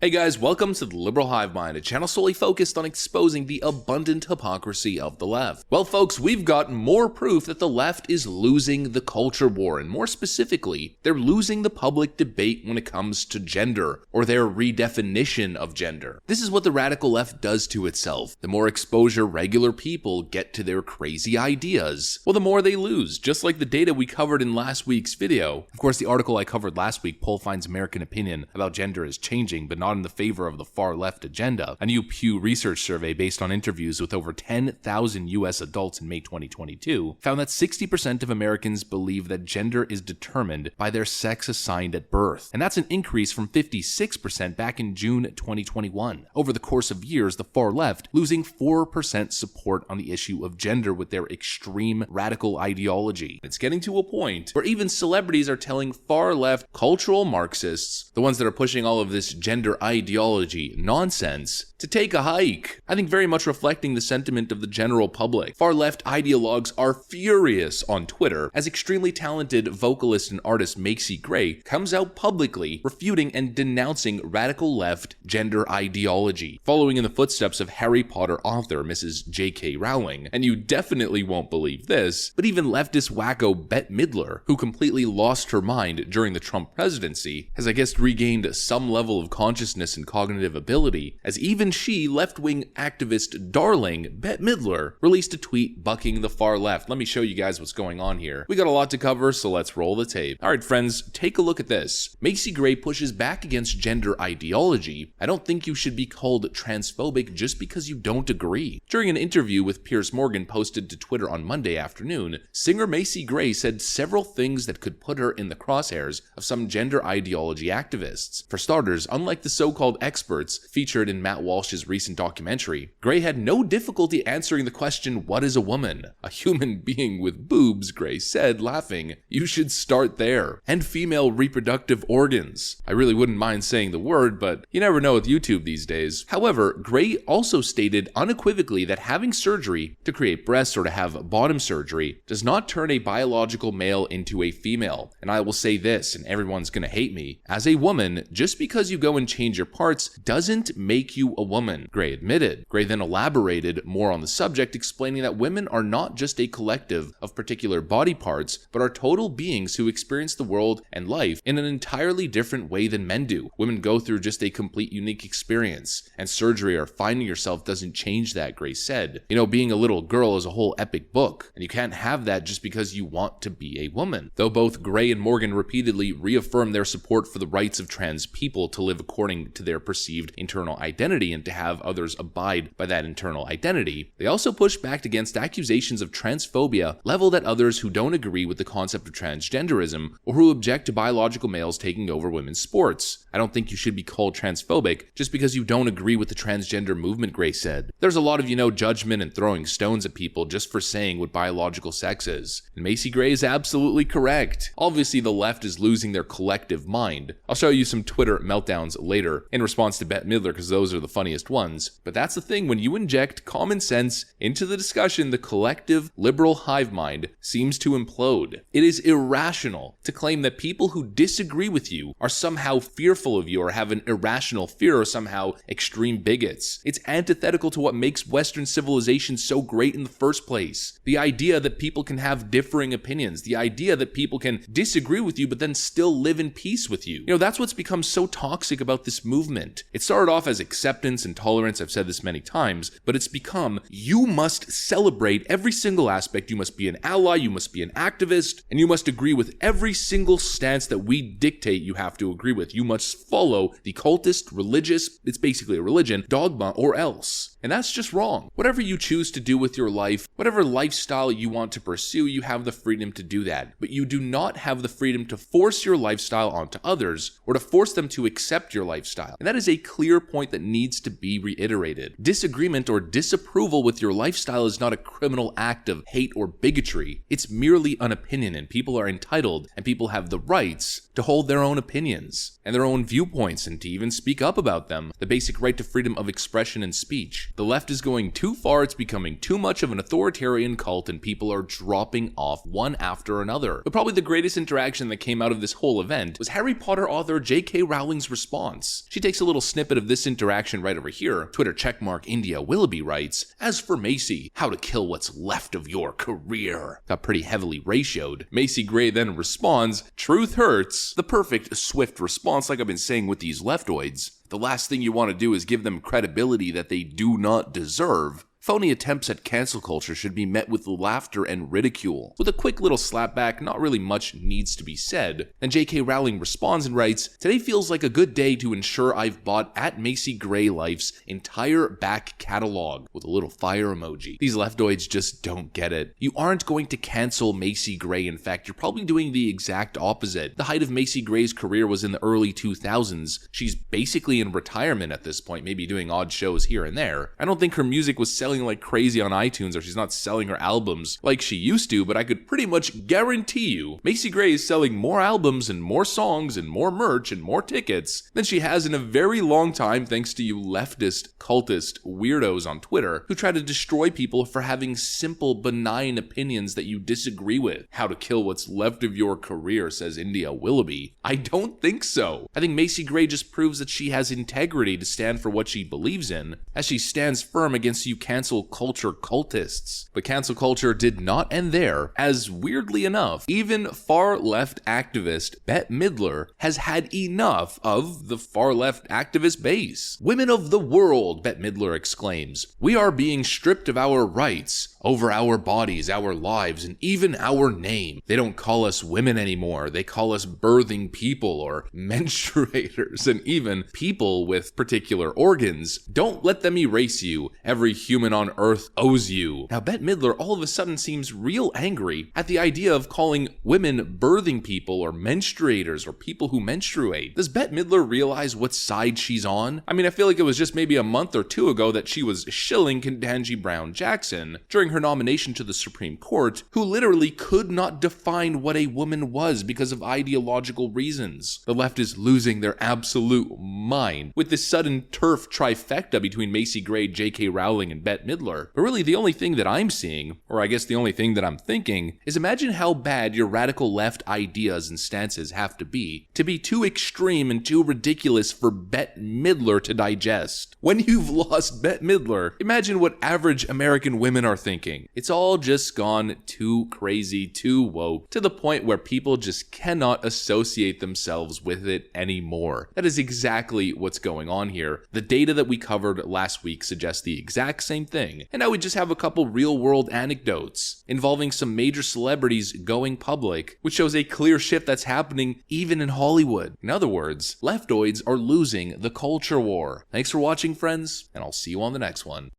Hey guys, welcome to the Liberal Hive Mind, a channel solely focused on exposing the abundant hypocrisy of the left. Well folks, we've got more proof that the left is losing the culture war, and more specifically, they're losing the public debate when it comes to gender, or their redefinition of gender. This is what the radical left does to itself. The more exposure regular people get to their crazy ideas, well the more they lose, just like the data we covered in last week's video. Of course, the article I covered last week, Poll Finds American Opinion About Gender is Changing, but not in the favor of the far left agenda. A new Pew Research survey based on interviews with over 10,000 US adults in May 2022 found that 60% of Americans believe that gender is determined by their sex assigned at birth. And that's an increase from 56% back in June 2021. Over the course of years, the far left losing 4% support on the issue of gender with their extreme radical ideology. It's getting to a point where even celebrities are telling far left cultural Marxists, the ones that are pushing all of this gender ideology nonsense, to take a hike. I think very much reflecting the sentiment of the general public. Far left ideologues are furious on Twitter as extremely talented vocalist and artist Macy comes out publicly refuting and denouncing radical left gender ideology, following in the footsteps of Harry Potter author Mrs. J.K. Rowling. And you definitely won't believe this, but even leftist wacko Bette Midler, who completely lost her mind during the Trump presidency, has I guess regained some level of consciousness and cognitive ability, as even she, left-wing activist darling Bette Midler, released a tweet bucking the far left. Let me show you guys what's going on here. We got a lot to cover, so let's roll the tape. Alright friends, take a look at this. Macy Gray pushes back against gender ideology. I don't think you should be called transphobic just because you don't agree. During an interview with Piers Morgan posted to Twitter on Monday afternoon, singer Macy Gray said several things that could put her in the crosshairs of some gender ideology activists. For starters, unlike the so-called experts featured in Matt Walsh's recent documentary, Gray had no difficulty answering the question, what is a woman? A human being with boobs, Gray said, laughing. You should start there. And female reproductive organs. I really wouldn't mind saying the word, but you never know with YouTube these days. However, Gray also stated unequivocally that having surgery to create breasts or to have bottom surgery does not turn a biological male into a female. And I will say this, and everyone's gonna hate me, as a woman, just because you go and change your parts doesn't make you a woman, Gray admitted. Gray then elaborated more on the subject, explaining that women are not just a collective of particular body parts, but are total beings who experience the world and life in an entirely different way than men do. Women go through just a complete unique experience, and surgery or finding yourself doesn't change that, Gray said. You know, being a little girl is a whole epic book, and you can't have that just because you want to be a woman. Though both Gray and Morgan repeatedly reaffirmed their support for the rights of trans people to live according to their perceived internal identity and to have others abide by that internal identity, they also pushed back against accusations of transphobia leveled at others who don't agree with the concept of transgenderism or who object to biological males taking over women's sports. I don't think you should be called transphobic just because you don't agree with the transgender movement, Gray said. There's a lot of, judgment and throwing stones at people just for saying what biological sex is. And Macy Gray is absolutely correct. Obviously, the left is losing their collective mind. I'll show you some Twitter meltdowns later in response to Bette Midler because those are the funniest ones. But that's the thing, when you inject common sense into the discussion, the collective liberal hive mind seems to implode. It is irrational to claim that people who disagree with you are somehow fearful of you or have an irrational fear or somehow extreme bigots. It's antithetical to what makes Western civilization so great in the first place. The idea that people can have differing opinions, the idea that people can disagree with you but then still live in peace with you. That's what's become so toxic about this movement. It started off as acceptance and tolerance, I've said this many times, but it's become, you must celebrate every single aspect, you must be an ally, you must be an activist, and you must agree with every single stance that we dictate you have to agree with. You must follow the cultist, religious, it's basically a religion, dogma, or else. And that's just wrong. Whatever you choose to do with your life, whatever lifestyle you want to pursue, you have the freedom to do that. But you do not have the freedom to force your lifestyle onto others or to force them to accept your lifestyle. And that is a clear point that needs to be reiterated. Disagreement or disapproval with your lifestyle is not a criminal act of hate or bigotry. It's merely an opinion, and people are entitled and people have the rights to hold their own opinions and their own viewpoints and to even speak up about them. The basic right to freedom of expression and speech. The left is going too far, it's becoming too much of an authoritarian cult, and people are dropping off one after another. But probably the greatest interaction that came out of this whole event was Harry Potter author J.K. Rowling's response. She takes a little snippet of this interaction right over here. Twitter checkmark India Willoughby writes, "As for Macy, how to kill what's left of your career." Got pretty heavily ratioed. Macy Gray then responds, "Truth hurts." The perfect, swift response, like I've been saying with these leftoids. The last thing you want to do is give them credibility that they do not deserve. Phony attempts at cancel culture should be met with laughter and ridicule. With a quick little slapback, not really much needs to be said. And J.K. Rowling responds and writes, "Today feels like a good day to ensure I've bought at Macy Gray Life's entire back catalog," with a little fire emoji. These leftoids just don't get it. You aren't going to cancel Macy Gray. In fact, you're probably doing the exact opposite. The height of Macy Gray's career was in the early 2000s. She's basically in retirement at this point, maybe doing odd shows here and there. I don't think her music was selling like crazy on iTunes, or she's not selling her albums like she used to, but I could pretty much guarantee you Macy Gray is selling more albums and more songs and more merch and more tickets than she has in a very long time, thanks to you leftist, cultist weirdos on Twitter who try to destroy people for having simple, benign opinions that you disagree with. How to kill what's left of your career, says India Willoughby. I don't think so. I think Macy Gray just proves that she has integrity to stand for what she believes in, as she stands firm against you cancel culture cultists. But cancel culture did not end there, as weirdly enough, even far left activist Bette Midler has had enough of the far left activist base. "Women of the world," Bette Midler exclaims, "we are being stripped of our rights over our bodies, our lives, and even our name. They don't call us women anymore. They call us birthing people or menstruators, and even people with particular organs. Don't let them erase you. Every human on Earth owes you." Now, Bette Midler all of a sudden seems real angry at the idea of calling women birthing people or menstruators or people who menstruate. Does Bette Midler realize what side she's on? I mean, I feel like it was just maybe a month or two ago that she was shilling Ketanji Brown Jackson during her nomination to the Supreme Court, who literally could not define what a woman was because of ideological reasons. The left is losing their absolute mind with this sudden turf trifecta between Macy Gray, J.K. Rowling, and Bette Midler. But really, the only thing that I'm seeing, or I guess the only thing that I'm thinking, is imagine how bad your radical left ideas and stances have to be too extreme and too ridiculous for Bette Midler to digest. When you've lost Bette Midler, imagine what average American women are thinking. It's all just gone too crazy, too woke, to the point where people just cannot associate themselves with it anymore. That is exactly what's going on here. The data that we covered last week suggests the exact same thing. And now we just have a couple real-world anecdotes involving some major celebrities going public, which shows a clear shift that's happening even in Hollywood. In other words, leftoids are losing the culture war. Thanks for watching, friends, and I'll see you on the next one.